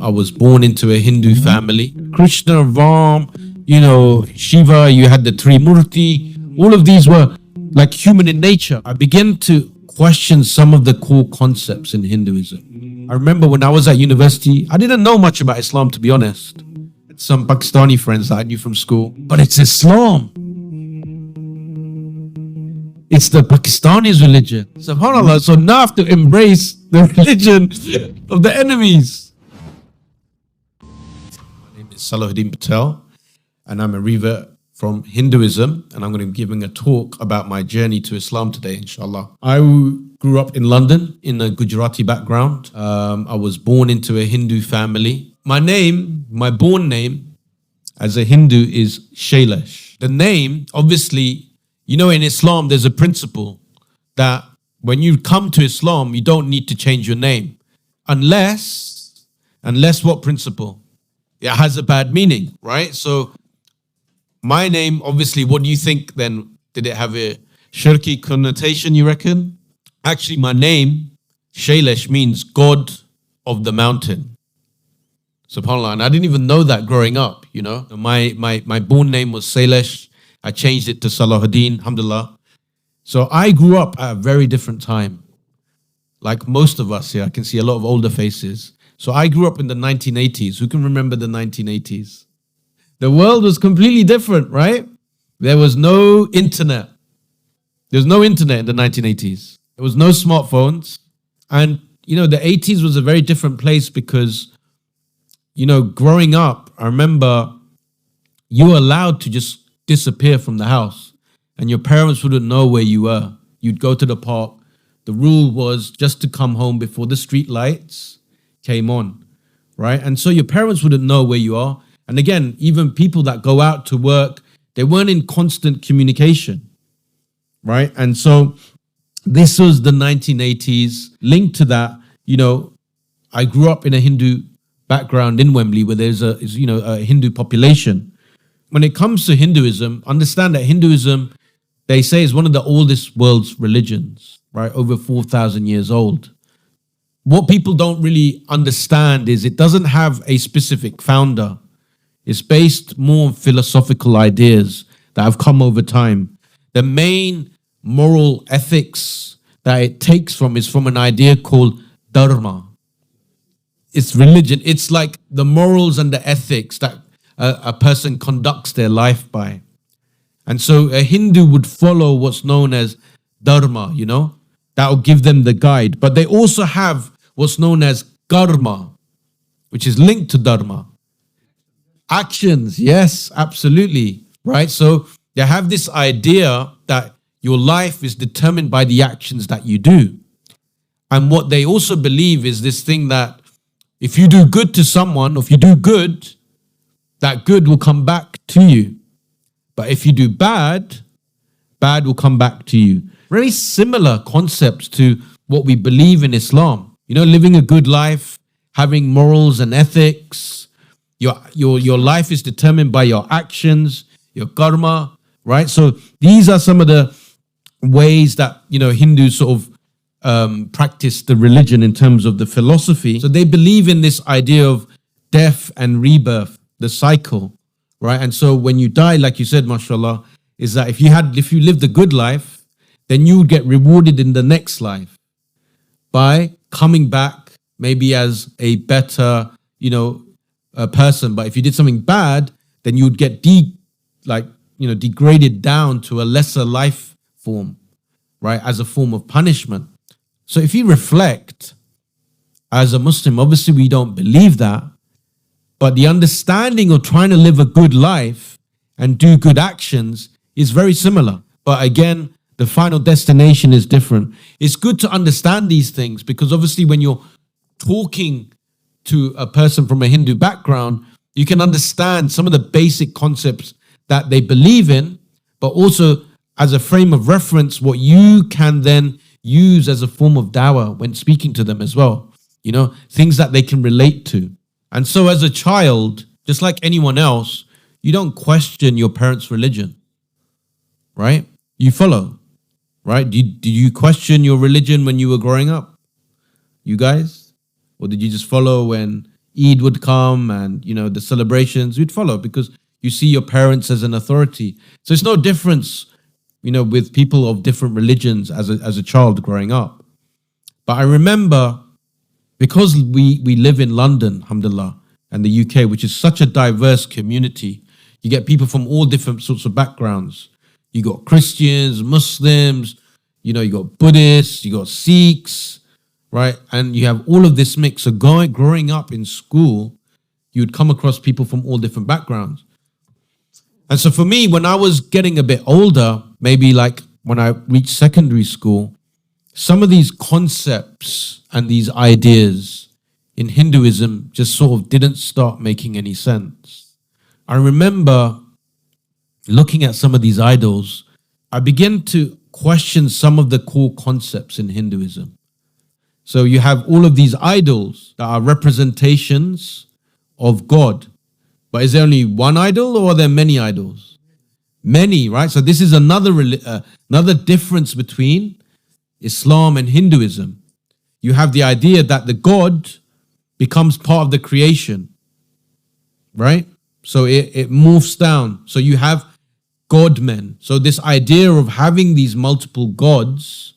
I was born into a Hindu family. Krishna, Ram, Shiva, you had the Trimurti. All of these were like human in nature. I began to question some of the core concepts in Hinduism. I remember when I was at university, I didn't know much about Islam, to be honest. Some Pakistani friends that I knew from school, but it's Islam. It's the Pakistanis' religion. SubhanAllah. So now I have to embrace the religion of the enemies. My name is Salahuddin Patel, and I'm a revert from Hinduism, and I'm going to be giving a talk about my journey to Islam today, inshallah. I grew up in London in a Gujarati background. I was born into a Hindu family. My born name as a Hindu is Shailesh. The name, obviously, in Islam, there's a principle that when you come to Islam, you don't need to change your name. Unless what principle? It has a bad meaning, right? So my name, obviously, what do you think then? Did it have a shirky connotation, you reckon? Actually, my name, Shailesh, means God of the mountain. SubhanAllah. And I didn't even know that growing up, My born name was Shailesh. I changed it to Salahuddin, alhamdulillah. So I grew up at a very different time. Like most of us here, I can see a lot of older faces. So I grew up in the 1980s. Who can remember the 1980s? The world was completely different, right? There was no internet. There was no internet in the 1980s. There was no smartphones. And, the 80s was a very different place because, growing up, I remember you were allowed to just disappear from the house and your parents wouldn't know where you were. You'd go to the park. The rule was just to come home before the street lights came on, right? And so your parents wouldn't know where you are. And again, even people that go out to work, they weren't in constant communication, right? And so this was the 1980s. Linked to that, I grew up in a Hindu background in Wembley where there's a Hindu population. When it comes to Hinduism, understand that Hinduism, they say, is one of the oldest world's religions, right? Over 4,000 years old. What people don't really understand is it doesn't have a specific founder. It's based more on philosophical ideas that have come over time. The main moral ethics that it takes from is from an idea called dharma. It's religion. It's like the morals and the ethics that a person conducts their life by. And so a Hindu would follow what's known as dharma, that will give them the guide. But they also have what's known as karma, which is linked to dharma. Actions, yes, absolutely, right? So they have this idea that your life is determined by the actions that you do. And what they also believe is this thing that if you do good to someone, or if you do good, that good will come back to you. But if you do bad, bad will come back to you. Very similar concepts to what we believe in Islam. Living a good life, having morals and ethics. Your life is determined by your actions, your karma, right? So these are some of the ways that, Hindus sort of practice the religion in terms of the philosophy. So they believe in this idea of death and rebirth, the cycle, right? And so when you die, like you said, mashallah, is that if you lived a good life, then you would get rewarded in the next life by coming back maybe as a better, person. But if you did something bad, then you would get degraded down to a lesser life form, right? As a form of punishment. So if you reflect as a Muslim, obviously we don't believe that. But the understanding of trying to live a good life and do good actions is very similar. But again, the final destination is different. It's good to understand these things because obviously when you're talking to a person from a Hindu background, you can understand some of the basic concepts that they believe in, but also as a frame of reference, what you can then use as a form of dawah when speaking to them as well. Things that they can relate to. And so as a child, just like anyone else, you don't question your parents' religion, right? You follow, right? Did you question your religion when you were growing up? You guys? Or did you just follow when, Eid would come and, the celebrations, we'd follow because you see your parents as an authority. So it's no difference, with people of different religions as a child growing up. But I remember, because we live in London, alhamdulillah, and the UK, which is such a diverse community, you get people from all different sorts of backgrounds. You got Christians, Muslims, you got Buddhists, you got Sikhs, right? And you have all of this mix. So growing up in school, you'd come across people from all different backgrounds. And so for me, when I was getting a bit older, maybe like when I reached secondary school, some of these concepts and these ideas in Hinduism just sort of didn't start making any sense. I remember looking at some of these idols, I began to question some of the core concepts in Hinduism. So you have all of these idols that are representations of God. But is there only one idol or are there many idols? Many, right? So this is another difference between Islam and Hinduism. You have the idea that the God becomes part of the creation, right? So it morphs down. So you have God-men. So this idea of having these multiple gods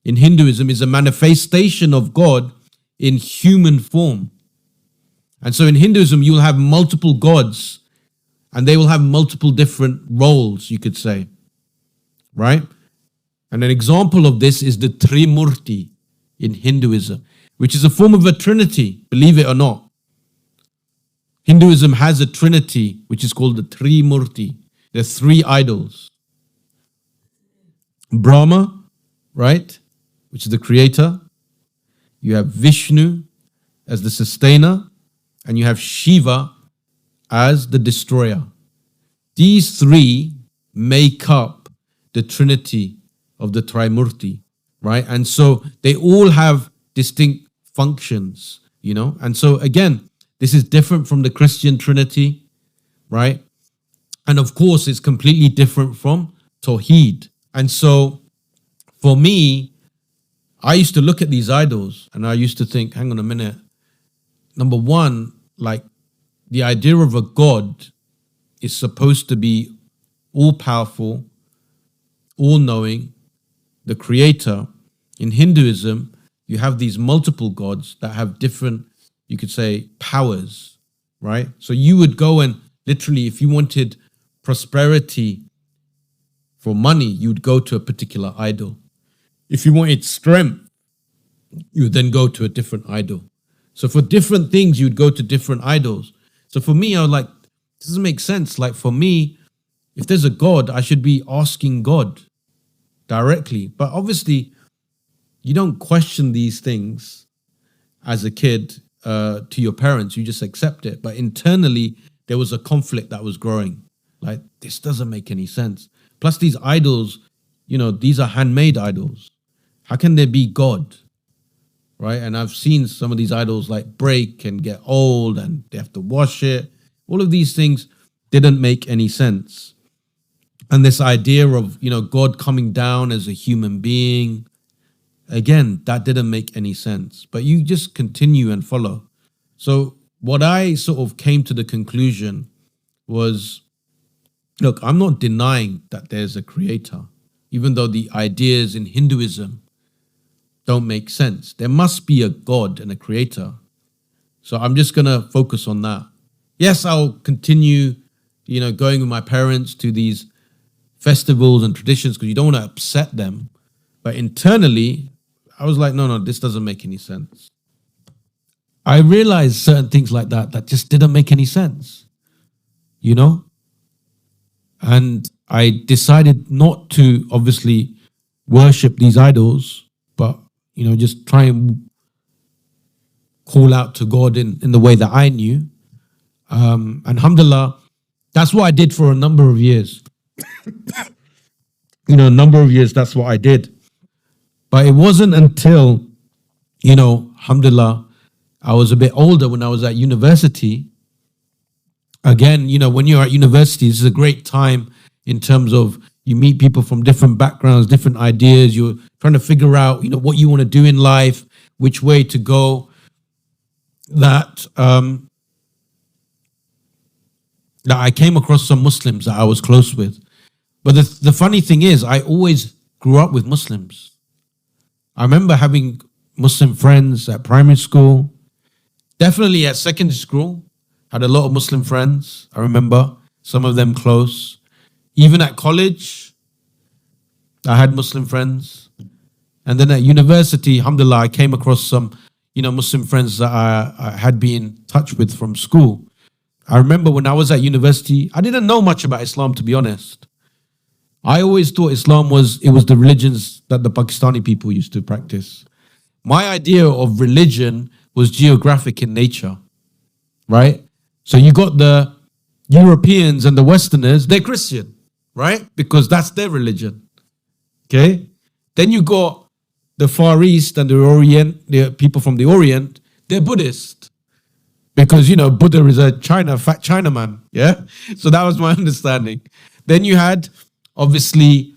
in Hinduism is a manifestation of God in human form. And so in Hinduism, you'll have multiple gods and they will have multiple different roles, you could say, right? And an example of this is the Trimurti in Hinduism, which is a form of a trinity, believe it or not. Hinduism has a trinity, which is called the Trimurti. There are three idols. Brahma, right, which is the creator. You have Vishnu as the sustainer. And you have Shiva as the destroyer. These three make up the trinity of the Trimurti, right? And so they all have distinct functions, And so again, this is different from the Christian Trinity, right? And of course, it's completely different from Tawheed. And so for me, I used to look at these idols and I used to think, hang on a minute. Number one, like the idea of a God is supposed to be all powerful, all knowing, the creator. In Hinduism, you have these multiple gods that have different, you could say, powers, right? So you would go and literally, if you wanted prosperity for money, you'd go to a particular idol. If you wanted strength, you would then go to a different idol. So for different things, you'd go to different idols. So for me, I was like, this doesn't make sense. Like for me, if there's a God, I should be asking God directly. But obviously, you don't question these things as a kid to your parents. You just accept it. But internally, there was a conflict that was growing. Like, this doesn't make any sense. Plus these idols, these are handmade idols. How can there be God? Right? And I've seen some of these idols like break and get old and they have to wash it. All of these things didn't make any sense. And this idea of, God coming down as a human being, again, that didn't make any sense. But you just continue and follow. So what I sort of came to the conclusion was, look, I'm not denying that there's a creator, even though the ideas in Hinduism don't make sense. There must be a God and a creator. So I'm just going to focus on that. Yes, I'll continue, going with my parents to these festivals and traditions because you don't want to upset them. But internally, I was like, no, this doesn't make any sense. I realized certain things like that just didn't make any sense, And I decided not to obviously worship these idols, but just try and call out to God in the way that I knew. And alhamdulillah, that's what I did for a number of years. That's what I did. But it wasn't until, alhamdulillah, I was a bit older when I was at university. Again, when you're at university, this is a great time in terms of you meet people from different backgrounds, different ideas. You're trying to figure out, what you want to do in life, which way to go. that that I came across some Muslims that I was close with. But the funny thing is, I always grew up with Muslims. I remember having Muslim friends at primary school, definitely at secondary school. Had a lot of Muslim friends. I remember some of them close. Even at college, I had Muslim friends. And then at university, alhamdulillah, I came across some, Muslim friends that I had been in touch with from school. I remember when I was at university, I didn't know much about Islam, to be honest. I always thought Islam was the religions that the Pakistani people used to practice. My idea of religion was geographic in nature, right? So you got the Europeans and the Westerners, they're Christian, right? Because that's their religion, okay? Then you got the Far East and the Orient, the people from the Orient, they're Buddhist. Because, Buddha is a fat Chinaman, yeah? So that was my understanding. Then you had, obviously,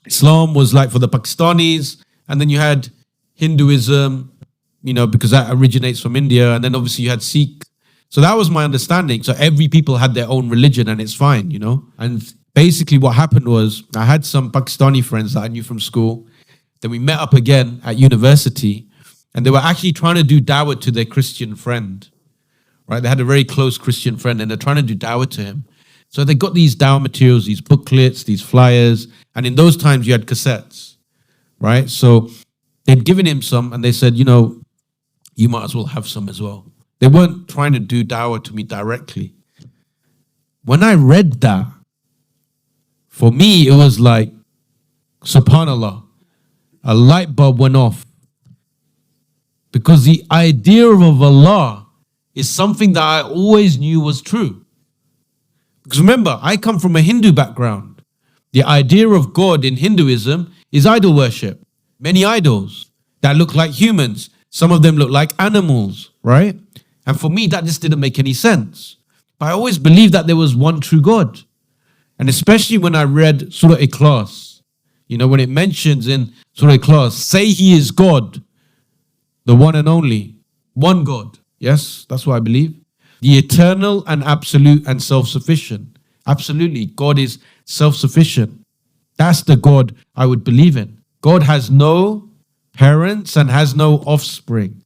Islam was like for the Pakistanis, and then you had Hinduism, because that originates from India, and then obviously you had Sikh. So that was my understanding. So every people had their own religion, and it's fine, And basically what happened was I had some Pakistani friends that I knew from school. Then we met up again at university, and they were actually trying to do dawah to their Christian friend, right? They had a very close Christian friend, and they're trying to do dawah to him. So they got these dawah materials, these booklets, these flyers, and in those times you had cassettes, right? So they'd given him some, and they said, you might as well have some as well. They weren't trying to do dawah to me directly. When I read that, for me, it was like, subhanallah, a light bulb went off. Because the idea of Allah is something that I always knew was true. Because remember, I come from a Hindu background. The idea of God in Hinduism is idol worship. Many idols that look like humans. Some of them look like animals, right? And for me, that just didn't make any sense. But I always believed that there was one true God. And especially when I read Surah Ikhlas, when it mentions in Surah Ikhlas, say He is God, the one and only, one God. Yes, that's what I believe. The eternal and absolute and self-sufficient. Absolutely, God is self-sufficient. That's the God I would believe in. God has no parents and has no offspring.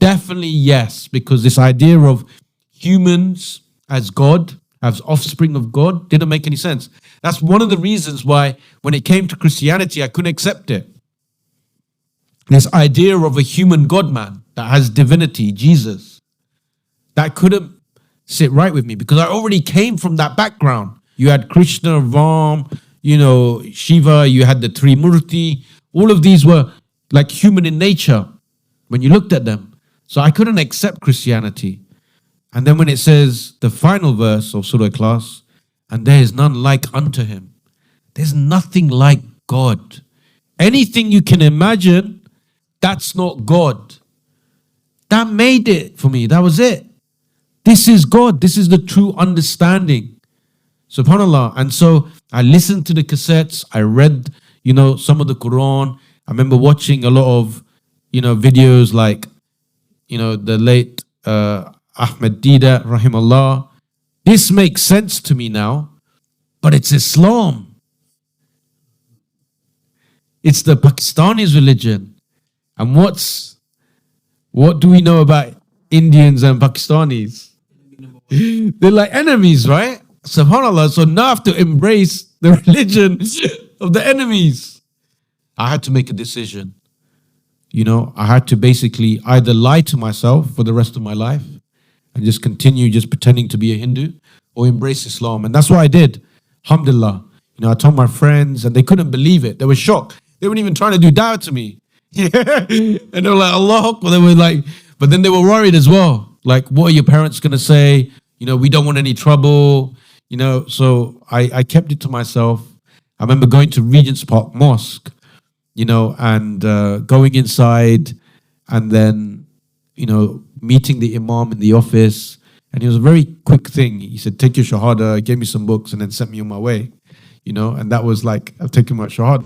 Definitely yes, because this idea of humans as God, as offspring of God, didn't make any sense. That's one of the reasons why when it came to Christianity, I couldn't accept it. This idea of a human God-man that has divinity, Jesus, that couldn't sit right with me because I already came from that background. You had Krishna, Ram, Shiva, you had the Trimurti. All of these were like human in nature when you looked at them. So I couldn't accept Christianity. And then when it says the final verse of Surah Ikhlas, and there is none like unto him. There's nothing like God. Anything you can imagine, that's not God. That made it for me. That was it. This is God. This is the true understanding. SubhanAllah. And so I listened to the cassettes. I read, some of the Quran. I remember watching a lot of, videos like, the late Ahmed Dida, rahimallah. This makes sense to me now, but it's Islam. It's the Pakistanis' religion. And what do we know about Indians and Pakistanis? They're like enemies, right? SubhanAllah. So now I have to embrace the religion of the enemies. I had to make a decision. I had to basically either lie to myself for the rest of my life and just continue just pretending to be a Hindu or embrace Islam. And that's what I did. Alhamdulillah. I told my friends and they couldn't believe it. They were shocked. They weren't even trying to do dawah to me. Yeah. And they were like, Allah Akbar. They were like, but then they were worried as well. Like, what are your parents going to say? We don't want any trouble. So I kept it to myself. I remember going to Regent's Park Mosque, and going inside and then, meeting the Imam in the office. And it was a very quick thing. He said, take your Shahada, gave me some books and then sent me on my way, and that was like, I've taken my Shahada.